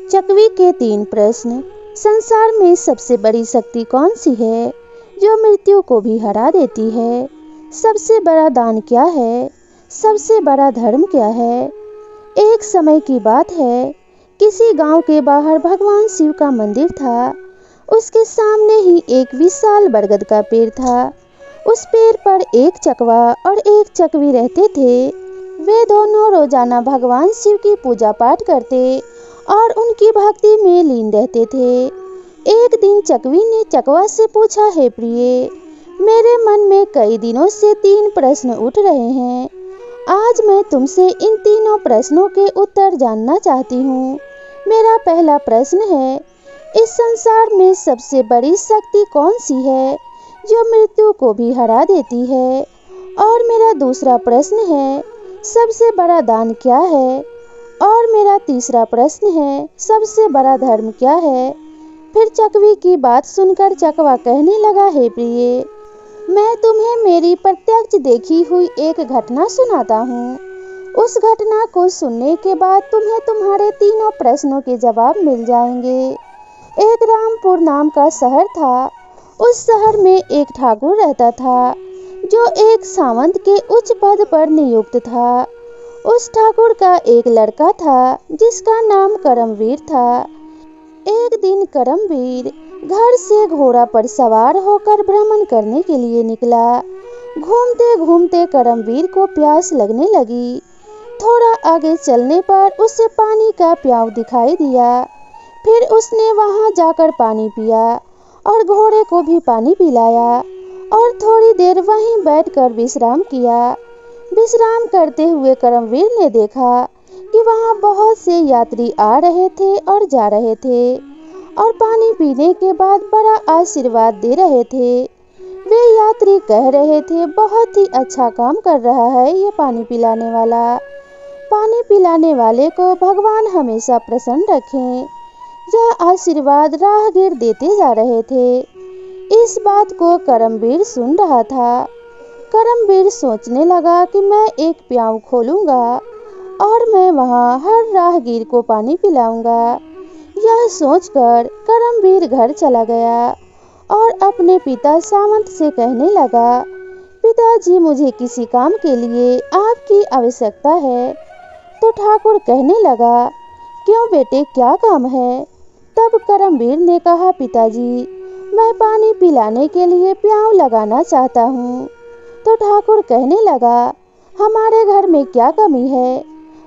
चकवी के 3 प्रश्न। संसार में सबसे बड़ी शक्ति कौन सी है जो मृत्यु को भी हरा देती है? सबसे बड़ा दान क्या है? सबसे बड़ा धर्म क्या है? एक समय की बात है, किसी गांव के बाहर भगवान शिव का मंदिर था। उसके सामने ही एक विशाल बरगद का पेड़ था। उस पेड़ पर एक चकवा और एक चकवी रहते थे। वे दोनों रोजाना भगवान शिव की पूजा पाठ करते और उनकी भक्ति में लीन रहते थे। एक दिन चकवी ने चकवा से पूछा, हे प्रिय, मेरे मन में कई दिनों से 3 प्रश्न उठ रहे हैं। आज मैं तुमसे इन तीनों प्रश्नों के उत्तर जानना चाहती हूँ। मेरा पहला प्रश्न है, इस संसार में सबसे बड़ी शक्ति कौन सी है जो मृत्यु को भी हरा देती है? और मेरा दूसरा प्रश्न है, सबसे बड़ा दान क्या है? और मेरा तीसरा प्रश्न है, सबसे बड़ा धर्म क्या है? फिर चकवी की बात सुनकर चकवा कहने लगा, हे प्रिय, मैं तुम्हें मेरी प्रत्यक्ष देखी हुई एक घटना सुनाता हूँ। उस घटना को सुनने के बाद तुम्हें तुम्हारे तीनों प्रश्नों के जवाब मिल जाएंगे। एक रामपुर नाम का शहर था। उस शहर में एक ठाकुर रहता था जो एक सामंत के उच्च पद पर नियुक्त था। उस ठाकुर का एक लड़का था जिसका नाम करमवीर था। एक दिन करमवीर घर से घोड़ा पर सवार होकर भ्रमण करने के लिए निकला। घूमते घूमते करमवीर को प्यास लगने लगी। थोड़ा आगे चलने पर उसे पानी का प्याऊ दिखाई दिया। फिर उसने वहां जाकर पानी पिया और घोड़े को भी पानी पिलाया और थोड़ी देर वहीं बैठकर विश्राम किया। विश्राम करते हुए करमवीर ने देखा कि वहां बहुत से यात्री आ रहे थे और जा रहे थे और पानी पीने के बाद बड़ा आशीर्वाद दे रहे थे। वे यात्री कह रहे थे, बहुत ही अच्छा काम कर रहा है ये पानी पिलाने वाला। पानी पिलाने वाले को भगवान हमेशा प्रसन्न रखें। यह आशीर्वाद राहगीर देते जा रहे थे। इस बात को करमवीर सुन रहा था। करमवीर सोचने लगा कि मैं एक प्याऊ खोलूंगा और मैं वहां हर राहगीर को पानी पिलाऊंगा। यह सोचकर करमवीर घर चला गया और अपने पिता सामंत से कहने लगा, पिताजी, मुझे किसी काम के लिए आपकी आवश्यकता है। तो ठाकुर कहने लगा, क्यों बेटे, क्या काम है? तब करमवीर ने कहा, पिताजी, मैं पानी पिलाने के लिए प्याऊ लगाना चाहता हूँ। तो ठाकुर कहने लगा, हमारे घर में क्या कमी है?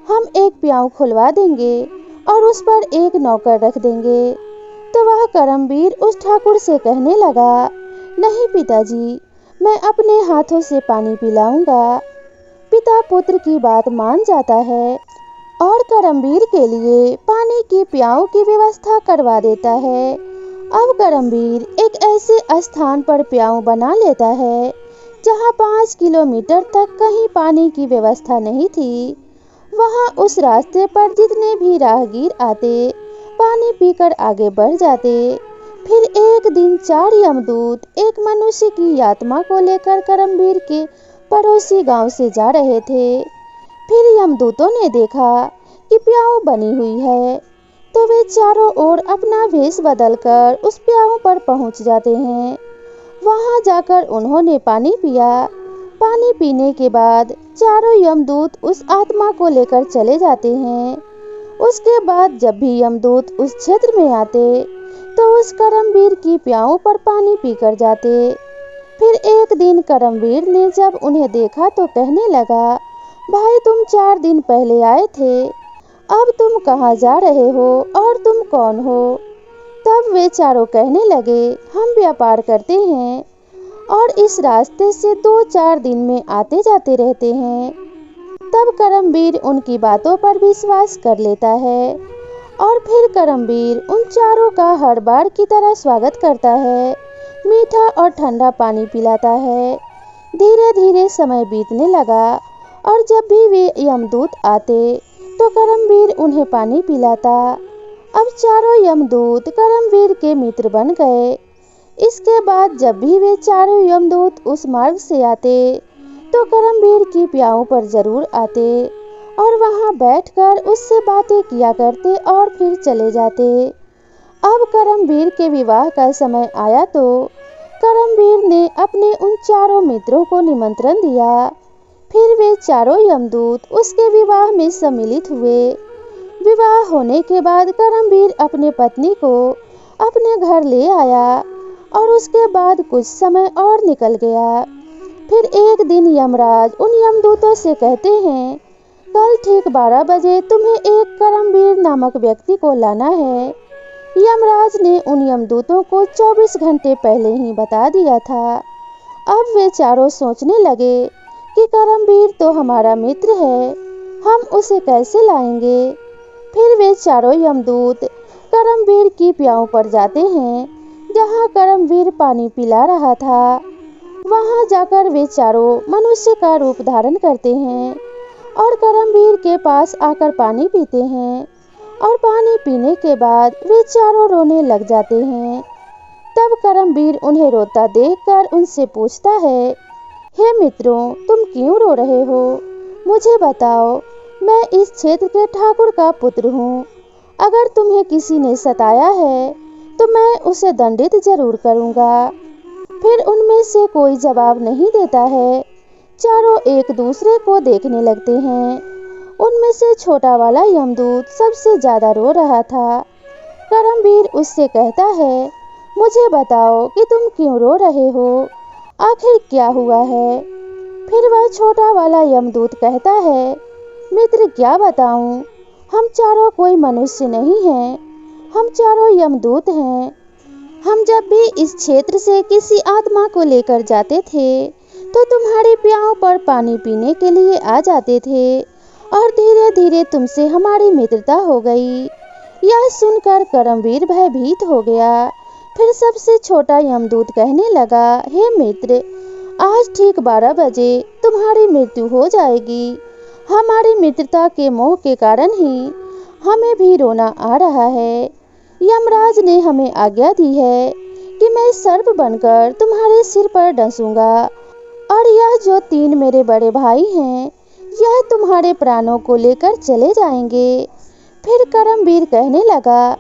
हम एक प्याऊ खुलवा देंगे और उस पर एक नौकर रख देंगे। तो वह करमवीर उस ठाकुर से कहने लगा, नहीं पिताजी, मैं अपने हाथों से पानी पिलाऊंगा। पिता पुत्र की बात मान जाता है और करमवीर के लिए पानी की प्याऊ की व्यवस्था करवा देता है। अब करमवीर एक ऐसे स्थान पर प्याऊ बना लेता है जहां 5 किलोमीटर तक कहीं पानी की व्यवस्था नहीं थी। वहां उस रास्ते पर जितने भी राहगीर आते, पानी पीकर आगे बढ़ जाते। फिर एक दिन 4 यमदूत एक मनुष्य की आत्मा को लेकर करमवीर के पड़ोसी गांव से जा रहे थे। फिर यमदूतों ने देखा कि प्याऊ बनी हुई है, तो वे चारों ओर अपना भेष बदलकर उस प्याऊ पर पहुंच जाते हैं। वहां जाकर उन्होंने पानी पिया। पानी पीने के बाद चारों यमदूत उस आत्मा को लेकर चले जाते हैं। उसके बाद जब भी यमदूत उस क्षेत्र में आते तो उस करमवीर की प्याऊ पर पानी पीकर जाते। फिर एक दिन करमवीर ने जब उन्हें देखा तो कहने लगा, भाई, तुम 4 दिन पहले आए थे, अब तुम कहाँ जा रहे हो और तुम कौन हो? तब वे चारों कहने लगे, हम व्यापार करते हैं और इस रास्ते से 2-4 दिन में आते जाते रहते हैं। तब करमवीर उनकी बातों पर विश्वास कर लेता है और फिर करमवीर उन चारों का हर बार की तरह स्वागत करता है, मीठा और ठंडा पानी पिलाता है। धीरे धीरे समय बीतने लगा और जब भी वे यमदूत आते तो करमवीर उन्हें पानी पिलाता। अब चारों यमदूत करमवीर के मित्र बन गए। इसके बाद जब भी वे चारों यमदूत उस मार्ग से आते तो करमवीर की प्याऊ पर जरूर आते और वहां बैठकर उससे बातें किया करते और फिर चले जाते। अब करमवीर के विवाह का समय आया तो करमवीर ने अपने उन चारों मित्रों को निमंत्रण दिया। फिर वे चारों यमदूत उसके विवाह में सम्मिलित हुए। विवाह होने के बाद करमवीर अपने पत्नी को अपने घर ले आया और उसके बाद कुछ समय और निकल गया। फिर एक दिन यमराज उन यमदूतों से कहते हैं, कल ठीक 12 बजे तुम्हें एक करमवीर नामक व्यक्ति को लाना है। यमराज ने उन यमदूतों को 24 घंटे पहले ही बता दिया था। अब वे चारों सोचने लगे कि करमवीर तो हमारा मित्र है, हम उसे कैसे लाएंगे। फिर वे चारों यमदूत करमवीर की प्याऊ पर जाते हैं, जहां करमवीर पानी पिला रहा था। वहां जाकर वे चारों मनुष्य का रूप धारण करते हैं और करमवीर के पास आकर पानी पीते हैं और पानी पीने के बाद वे चारों रोने लग जाते हैं। तब करमवीर उन्हें रोता देखकर उनसे पूछता है, हे मित्रों, तुम क्यों रो रहे हो? मुझे बताओ, मैं इस क्षेत्र के ठाकुर का पुत्र हूँ। अगर तुम्हें किसी ने सताया है तो मैं उसे दंडित जरूर करूँगा। फिर उनमें से कोई जवाब नहीं देता है। चारों एक दूसरे को देखने लगते हैं। उनमें से छोटा वाला यमदूत सबसे ज्यादा रो रहा था। करमवीर उससे कहता है, मुझे बताओ कि तुम क्यों रो रहे हो, आखिर क्या हुआ है? फिर वह छोटा वाला यमदूत कहता है, मित्र क्या बताऊं, हम चारों कोई मनुष्य नहीं हैं, हम चारों यमदूत हैं। हम जब भी इस क्षेत्र से किसी आत्मा को लेकर जाते थे तो तुम्हारी प्याऊ पर पानी पीने के लिए आ जाते थे और धीरे धीरे तुमसे हमारी मित्रता हो गई। यह सुनकर करमवीर भयभीत हो गया। फिर सबसे छोटा यमदूत कहने लगा, हे मित्र, आज ठीक 12 बजे तुम्हारी मृत्यु हो जाएगी। हमारी मित्रता के मोह के कारण ही हमें भी रोना आ रहा है। यमराज ने हमें आज्ञा दी है कि मैं सर्प बनकर तुम्हारे सिर पर डसूंगा और यह जो 3 मेरे बड़े भाई हैं, यह तुम्हारे प्राणों को लेकर चले जाएंगे। फिर करमवीर कहने लगा,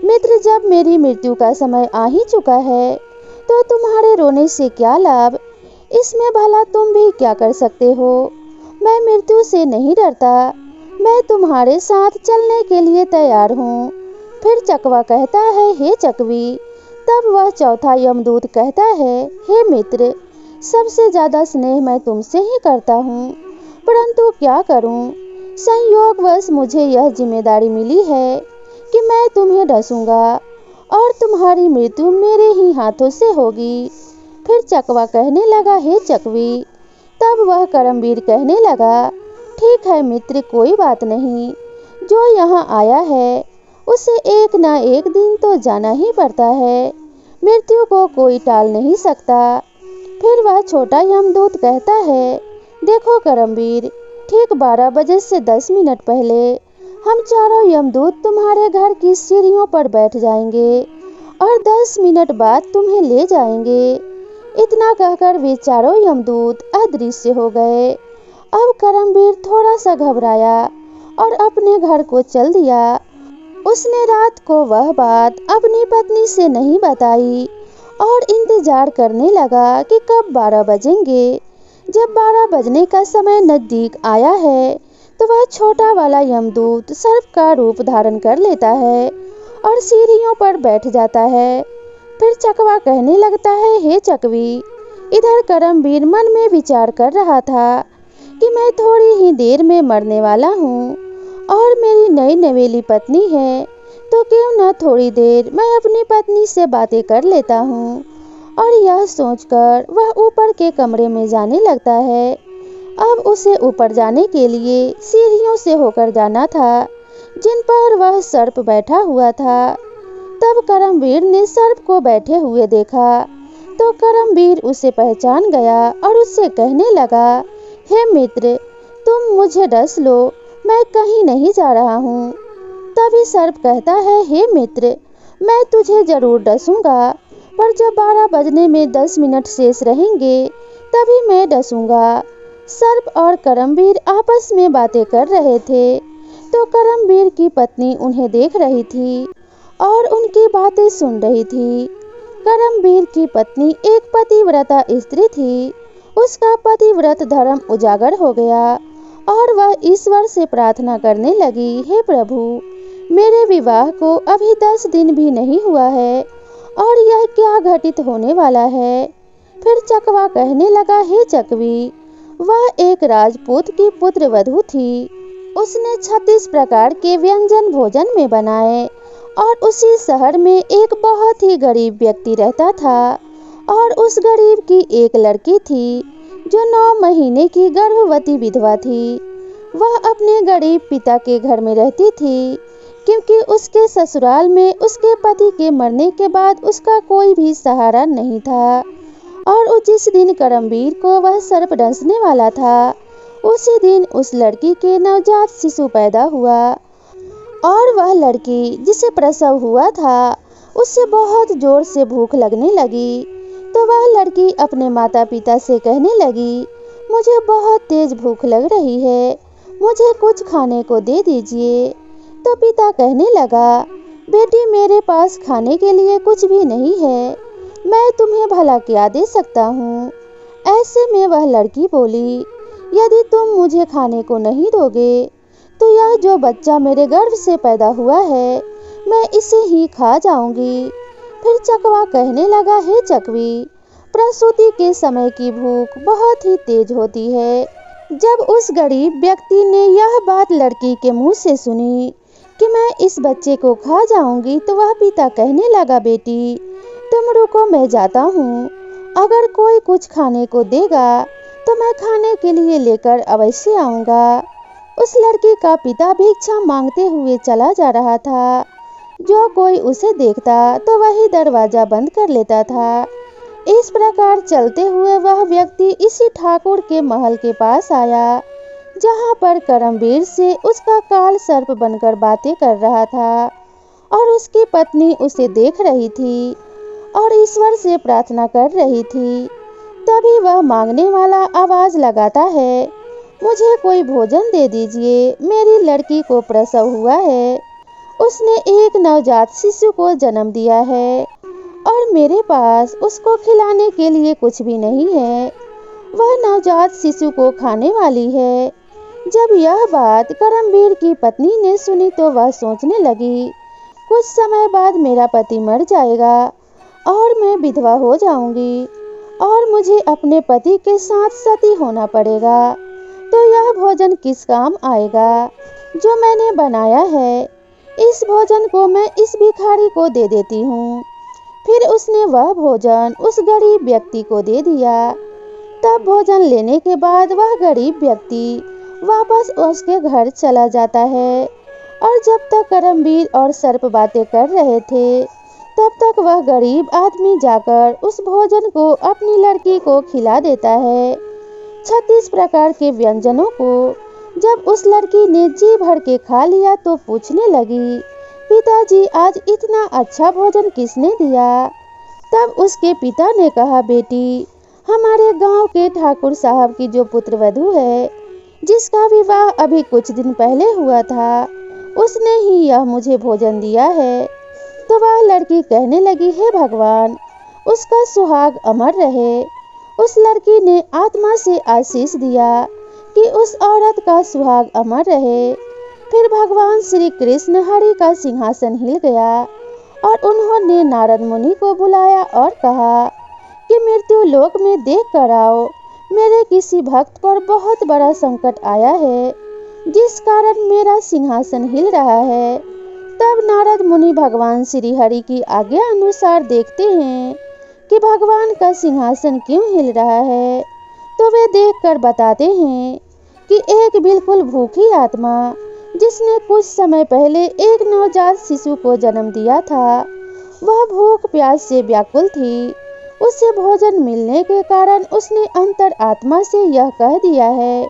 मित्र, जब मेरी मृत्यु का समय आ ही चुका है तो तुम्हारे रोने से क्या लाभ? इसमें भला तुम भी क्या कर सकते हो? मैं मृत्यु से नहीं डरता, मैं तुम्हारे साथ चलने के लिए तैयार हूँ। फिर चकवा कहता है, हे चकवी। तब वह चौथा यमदूत कहता है, हे मित्र, सबसे ज्यादा स्नेह मैं तुमसे ही करता हूँ, परंतु क्या करूँ, संयोगवश मुझे यह जिम्मेदारी मिली है कि मैं तुम्हें डसूंगा और तुम्हारी मृत्यु मेरे ही हाथों से होगी। फिर चकवा कहने लगा, हे चकवी। तब वह करमवीर कहने लगा, ठीक है मित्र, कोई बात नहीं, जो यहाँ आया है उसे एक ना एक दिन तो जाना ही पड़ता है, मृत्यु को कोई टाल नहीं सकता। फिर वह छोटा यमदूत कहता है, देखो करमवीर, ठीक 12 बजे से 10 मिनट पहले हम चारों यमदूत तुम्हारे घर की सीढ़ियों पर बैठ जाएंगे और 10 मिनट बाद तुम्हें ले जाएंगे। इतना कहकर वे चारों यमदूत अदृश्य हो गए। अब करमवीर थोड़ा सा घबराया और अपने घर को चल दिया। उसने रात को वह बात अपनी पत्नी से नहीं बताई और इंतजार करने लगा कि कब 12 बजेंगे। जब 12 बजने का समय नजदीक आया है तो वह छोटा वाला यमदूत सर्प का रूप धारण कर लेता है और सीढ़ियों पर बैठ जाता है। फिर चकवा कहने लगता है, हे चकवी। इधर करमवीर मन में विचार कर रहा था कि मैं थोड़ी ही देर में मरने वाला हूँ और मेरी नई नवेली पत्नी है, तो क्यों न थोड़ी देर मैं अपनी पत्नी से बातें कर लेता हूँ। और यह सोचकर वह ऊपर के कमरे में जाने लगता है। अब उसे ऊपर जाने के लिए सीढ़ियों से होकर जाना था जिन पर वह सर्प बैठा हुआ था। तब करमवीर ने सर्प को बैठे हुए देखा तो करमवीर उसे पहचान गया और उससे कहने लगा, हे मित्र, तुम मुझे डस लो, मैं कहीं नहीं जा रहा हूँ। तभी सर्प कहता है, हे मित्र, मैं तुझे जरूर डसूंगा, पर जब 12 बजने में 10 मिनट शेष रहेंगे तभी मैं डसूंगा। सर्प और करमवीर आपस में बातें कर रहे थे, तो करमवीर की पत्नी उन्हें देख रही थी और उनकी बातें सुन रही थी। करमवीर की पत्नी एक पतिव्रता स्त्री थी। उसका पतिव्रत धर्म उजागर हो गया और वह ईश्वर से प्रार्थना करने लगी, हे प्रभु, मेरे विवाह को अभी 10 दिन भी नहीं हुआ है और यह क्या घटित होने वाला है। फिर चकवा कहने लगा, हे चकवी, वह एक राजपूत की पुत्र वधू थी। उसने 36 प्रकार के व्यंजन भोजन में बनाए और उसी शहर में एक बहुत ही गरीब व्यक्ति रहता था और उस गरीब की एक लड़की थी जो 9 महीने की गर्भवती विधवा थी। वह अपने गरीब पिता के घर में रहती थी क्योंकि उसके ससुराल में उसके पति के मरने के बाद उसका कोई भी सहारा नहीं था। और जिस दिन करमवीर को वह सर्प डसने वाला था, उसी दिन उस लड़की के नवजात शिशु पैदा हुआ और वह लड़की जिसे प्रसव हुआ था, उससे बहुत जोर से भूख लगने लगी। तो वह लड़की अपने माता पिता से कहने लगी, मुझे बहुत तेज भूख लग रही है, मुझे कुछ खाने को दे दीजिए। तो पिता कहने लगा, बेटी, मेरे पास खाने के लिए कुछ भी नहीं है, मैं तुम्हें भला क्या दे सकता हूँ। ऐसे में वह लड़की बोली, यदि तुम मुझे खाने को नहीं दोगे तो यह जो बच्चा मेरे गर्भ से पैदा हुआ है, मैं इसे ही खा जाऊंगी। फिर चकवा कहने लगा, हे चकवी, प्रसूति के समय की भूख बहुत ही तेज होती है। जब उस गरीब व्यक्ति ने यह बात लड़की के मुंह से सुनी कि मैं इस बच्चे को खा जाऊंगी, तो वह पिता कहने लगा, बेटी, तुम रुको, मैं जाता हूँ। अगर कोई कुछ खाने को देगा तो मैं खाने के लिए लेकर अवश्य आऊँगा। उस लड़की का पिता भिक्षा मांगते हुए चला जा रहा था। जो कोई उसे देखता तो वही दरवाजा बंद कर लेता था। इस प्रकार चलते हुए वह व्यक्ति इसी ठाकुर के महल के पास आया, जहाँ पर करमवीर से उसका काल सर्प बनकर बातें कर रहा था और उसकी पत्नी उसे देख रही थी और ईश्वर से प्रार्थना कर रही थी। तभी वह मांगने वाला आवाज लगाता है, मुझे कोई भोजन दे दीजिए, मेरी लड़की को प्रसव हुआ है, उसने एक नवजात शिशु को जन्म दिया है और मेरे पास उसको खिलाने के लिए कुछ भी नहीं है। वह नवजात शिशु को खाने वाली है। जब यह बात करमवीर की पत्नी ने सुनी तो वह सोचने लगी, कुछ समय बाद मेरा पति मर जाएगा और मैं विधवा हो जाऊंगी और मुझे अपने पति के साथ सती होना पड़ेगा, तो यह भोजन किस काम आएगा जो मैंने बनाया है। इस भोजन को मैं इस भिखारी को दे देती हूँ। फिर उसने वह भोजन उस गरीब व्यक्ति को दे दिया। तब भोजन लेने के बाद वह गरीब व्यक्ति वापस उसके घर चला जाता है और जब तक करमवीर और सर्प बातें कर रहे थे, तब तक वह गरीब आदमी जाकर उस भोजन को अपनी लड़की को खिला देता है, 36 प्रकार के व्यंजनों को। जब उस लड़की ने जी भर के खा लिया तो पूछने लगी, पिताजी, आज इतना अच्छा भोजन किसने दिया? तब उसके पिता ने कहा, बेटी, हमारे गांव के ठाकुर साहब की जो पुत्र वधू है, जिसका विवाह अभी कुछ दिन पहले हुआ था, उसने ही यह मुझे भोजन दिया है। तो वह लड़की कहने लगी, हे भगवान, उसका सुहाग अमर रहे। उस लड़की ने आत्मा से आशीष दिया कि उस औरत का सुहाग अमर रहे। फिर भगवान श्री कृष्ण हरि का सिंहासन हिल गया और उन्होंने नारद मुनि को बुलाया और कहा कि मृत्यु लोक में देख कर आओ, मेरे किसी भक्त पर बहुत बड़ा संकट आया है, जिस कारण मेरा सिंहासन हिल रहा है। तब नारद मुनि भगवान श्री हरि की आज्ञा अनुसार देखते हैं कि भगवान का सिंहासन क्यों हिल रहा है, तो वे देखकर बताते हैं कि एक बिल्कुल भूखी आत्मा, जिसने कुछ समय पहले एक नवजात शिशु को जन्म दिया था, वह भूख प्यास से व्याकुल थी। उसे भोजन मिलने के कारण उसने अंतर आत्मा से यह कह दिया है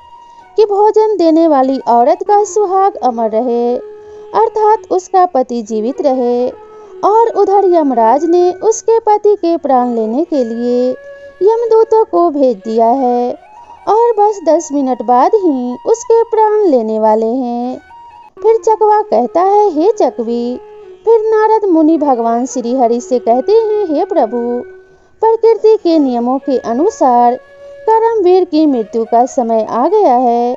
कि भोजन देने वाली औरत का सुहाग अमर रहे, अर्थात उसका पति जीवित रहे। और उधर यमराज ने उसके पति के प्राण लेने के लिए यमदूतों को भेज दिया है और बस 10 मिनट बाद ही उसके प्राण लेने वाले हैं। फिर चकवा कहता है, हे चकवी। फिर नारद मुनि भगवान श्री हरि से कहते हैं, हे प्रभु, प्रकृति के नियमों के अनुसार करमवीर की मृत्यु का समय आ गया है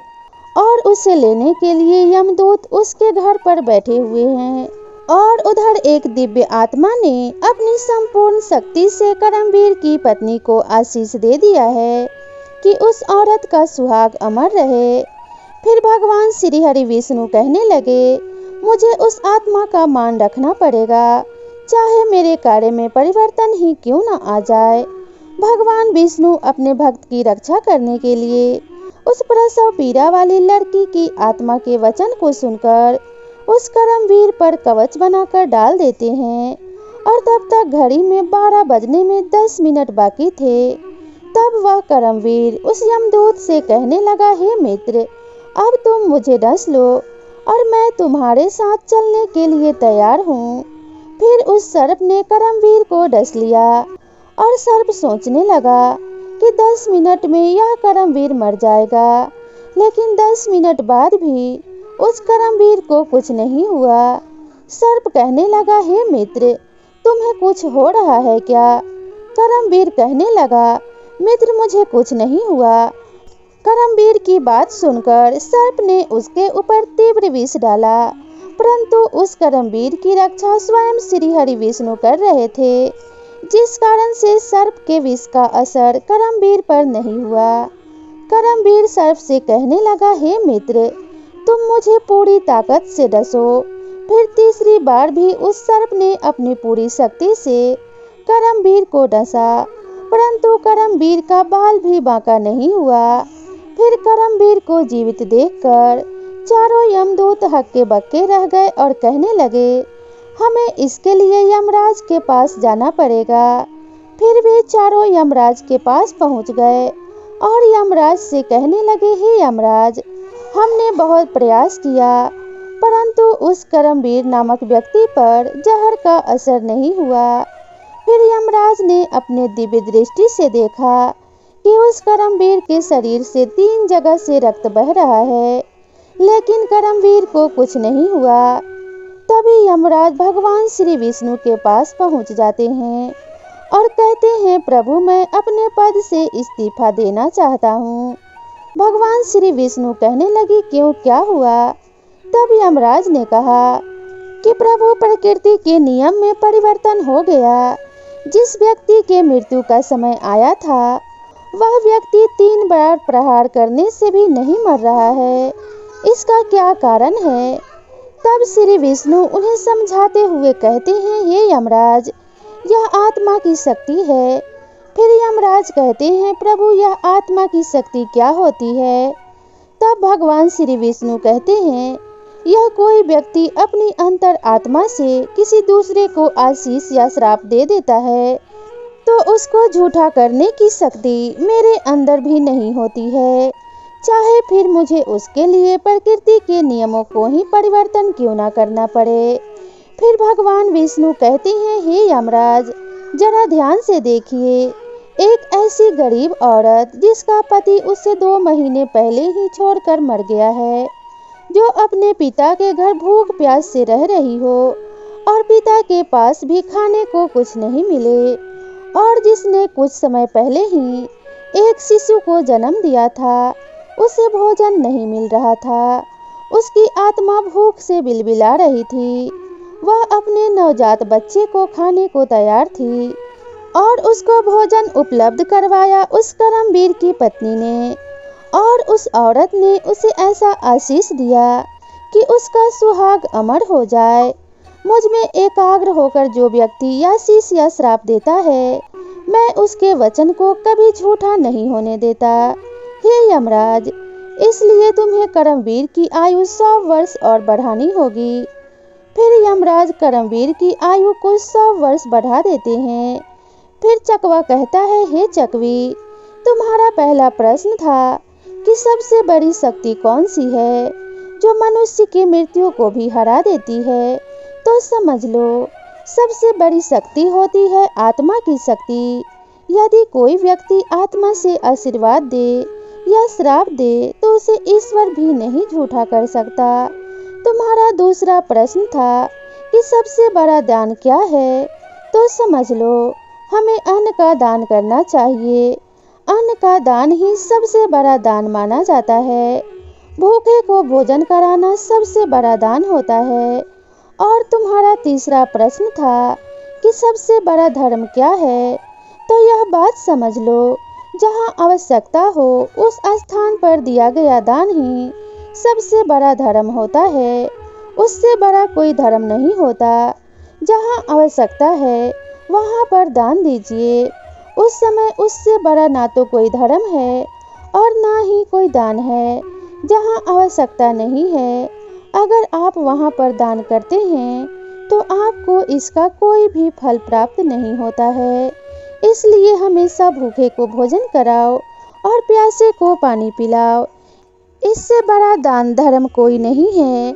और उसे लेने के लिए यमदूत उसके घर पर बैठे हुए हैं। और उधर एक दिव्य आत्मा ने अपनी संपूर्ण शक्ति से करमवीर की पत्नी को आशीष दे दिया है कि उस औरत का सुहाग अमर रहे। फिर भगवान श्री हरि विष्णु कहने लगे, मुझे उस आत्मा का मान रखना पड़ेगा, चाहे मेरे कार्य में परिवर्तन ही क्यों न आ जाए। भगवान विष्णु अपने भक्त की रक्षा करने के लिए उस प्रसव पीड़ा वाली लड़की की आत्मा के वचन को सुनकर उस करमवीर पर कवच बनाकर डाल देते हैं। और तब तक घड़ी में 12 बजने में 10 मिनट बाकी थे। तब वह करमवीर उस यमदूत से कहने लगा, हे मित्र, अब तुम मुझे डस लो और मैं तुम्हारे साथ चलने के लिए तैयार हूँ। फिर उस सर्प ने करमवीर को डस लिया और सर्प सोचने लगा कि 10 मिनट में यह करमवीर मर जाएगा। लेकिन 10 मिनट बाद भी उस करमवीर को कुछ नहीं हुआ। सर्प कहने लगा, हे मित्र, तुम्हें कुछ हो रहा है क्या? करमवीर कहने लगा, मित्र, मुझे कुछ नहीं हुआ। करमवीर की बात सुनकर सर्प ने उसके ऊपर तीव्र विष डाला, परंतु उस करमवीर की रक्षा स्वयं श्री हरि विष्णु कर रहे थे, जिस कारण से सर्प के विष का असर करमवीर पर नहीं हुआ। करमवीर सर्प से कहने लगा, हे मित्र, तुम मुझे पूरी ताकत से डसो। फिर तीसरी बार भी उस सर्प ने अपनी पूरी शक्ति से करमवीर को डसा, परंतु करमवीर का बाल भी बांका नहीं हुआ। फिर करमवीर को जीवित देखकर चारों यमदूत हक्के बक्के रह गए और कहने लगे, हमें इसके लिए यमराज के पास जाना पड़ेगा। फिर वे चारों यमराज के पास पहुंच गए और यमराज से कहने लगे, हे यमराज, हमने बहुत प्रयास किया, परंतु उस करमवीर नामक व्यक्ति पर जहर का असर नहीं हुआ। फिर यमराज ने अपने दिव्य दृष्टि से देखा कि उस करमवीर के शरीर से 3 जगह से रक्त बह रहा है, लेकिन करमवीर को कुछ नहीं हुआ। तभी यमराज भगवान श्री विष्णु के पास पहुंच जाते हैं और कहते हैं, प्रभु, मैं अपने पद से इस्तीफा देना चाहता हूँ। भगवान श्री विष्णु कहने लगे, क्यों, क्या हुआ? तब यमराज ने कहा कि प्रभु, प्रकृति के नियम में परिवर्तन हो गया। जिस व्यक्ति के मृत्यु का समय आया था, वह व्यक्ति 3 बार प्रहार करने से भी नहीं मर रहा है। इसका क्या कारण है? तब श्री विष्णु उन्हें समझाते हुए कहते हैं, हे यमराज, यह आत्मा की शक्ति है। फिर यमराज कहते हैं, प्रभु, यह आत्मा की शक्ति क्या होती है? तब भगवान श्री विष्णु कहते हैं, यह कोई व्यक्ति अपनी अंतर आत्मा से किसी दूसरे को आशीष या श्राप दे देता है, तो उसको झूठा करने की शक्ति मेरे अंदर भी नहीं होती है, चाहे फिर मुझे उसके लिए प्रकृति के नियमों को ही परिवर्तन क्यों ना करना पड़े। फिर भगवान विष्णु कहते हैं, हे यमराज, जरा ध्यान से देखिए, एक ऐसी गरीब औरत जिसका पति उससे 2 महीने पहले ही छोड़कर मर गया है, जो अपने पिता के घर भूख प्यास से रह रही हो और पिता के पास भी खाने को कुछ नहीं मिले, और जिसने कुछ समय पहले ही एक शिशु को जन्म दिया था, उसे भोजन नहीं मिल रहा था। उसकी आत्मा भूख से बिलबिला रही थी। वह अपने नवजात बच्चे को खाने को तैयार थी और उसको भोजन उपलब्ध करवाया उस करमवीर की पत्नी ने, और उस औरत ने उसे ऐसा आशीष दिया कि उसका सुहाग अमर हो जाए। मुझ में एकाग्र होकर जो व्यक्ति आशीष या श्राप देता है, मैं उसके वचन को कभी झूठा नहीं होने देता। हे यमराज, इसलिए तुम्हें करमवीर की आयु 100 वर्ष और बढ़ानी होगी। फिर यमराज करमवीर की आयु को 100 वर्ष बढ़ा देते हैं। फिर चकवा कहता है, हे चकवी, तुम्हारा पहला प्रश्न था कि सबसे बड़ी शक्ति कौन सी है जो मनुष्य की मृत्यु को भी हरा देती है। तो समझ लो, सबसे बड़ी शक्ति होती है आत्मा की शक्ति। यदि कोई व्यक्ति आत्मा से आशीर्वाद दे या श्राप दे तो उसे ईश्वर भी नहीं झूठा कर सकता। तुम्हारा दूसरा प्रश्न था कि सबसे बड़ा दान क्या है, तो समझ लो, हमें अन्न का दान करना चाहिए। अन्न का दान ही सबसे बड़ा दान माना जाता है। भूखे को भोजन कराना सबसे बड़ा दान होता है। और तुम्हारा तीसरा प्रश्न था कि सबसे बड़ा धर्म क्या है, तो यह बात समझ लो, जहाँ आवश्यकता हो उस स्थान पर दिया गया दान ही सबसे बड़ा धर्म होता है। उससे बड़ा कोई धर्म नहीं होता। जहाँ आवश्यकता है वहाँ पर दान दीजिए। उस समय उससे बड़ा ना तो कोई धर्म है और ना ही कोई दान है। जहाँ आवश्यकता नहीं है, अगर आप वहाँ पर दान करते हैं तो आपको इसका कोई भी फल प्राप्त नहीं होता है। इसलिए हमेशा भूखे को भोजन कराओ और प्यासे को पानी पिलाओ। इससे बड़ा दान धर्म कोई नहीं है।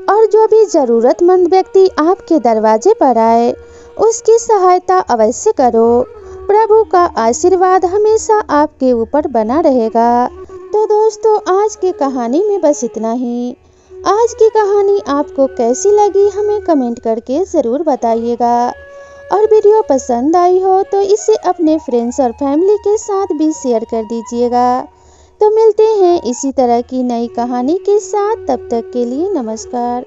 और जो भी जरूरतमंद व्यक्ति आपके दरवाजे पर आए उसकी सहायता अवश्य करो। प्रभु का आशीर्वाद हमेशा आपके ऊपर बना रहेगा। तो दोस्तों, आज की कहानी में बस इतना ही। आज की कहानी आपको कैसी लगी हमें कमेंट करके ज़रूर बताइएगा। और वीडियो पसंद आई हो तो इसे अपने फ्रेंड्स और फैमिली के साथ भी शेयर कर दीजिएगा। तो मिलते हैं इसी तरह की नई कहानी के साथ। तब तक के लिए नमस्कार।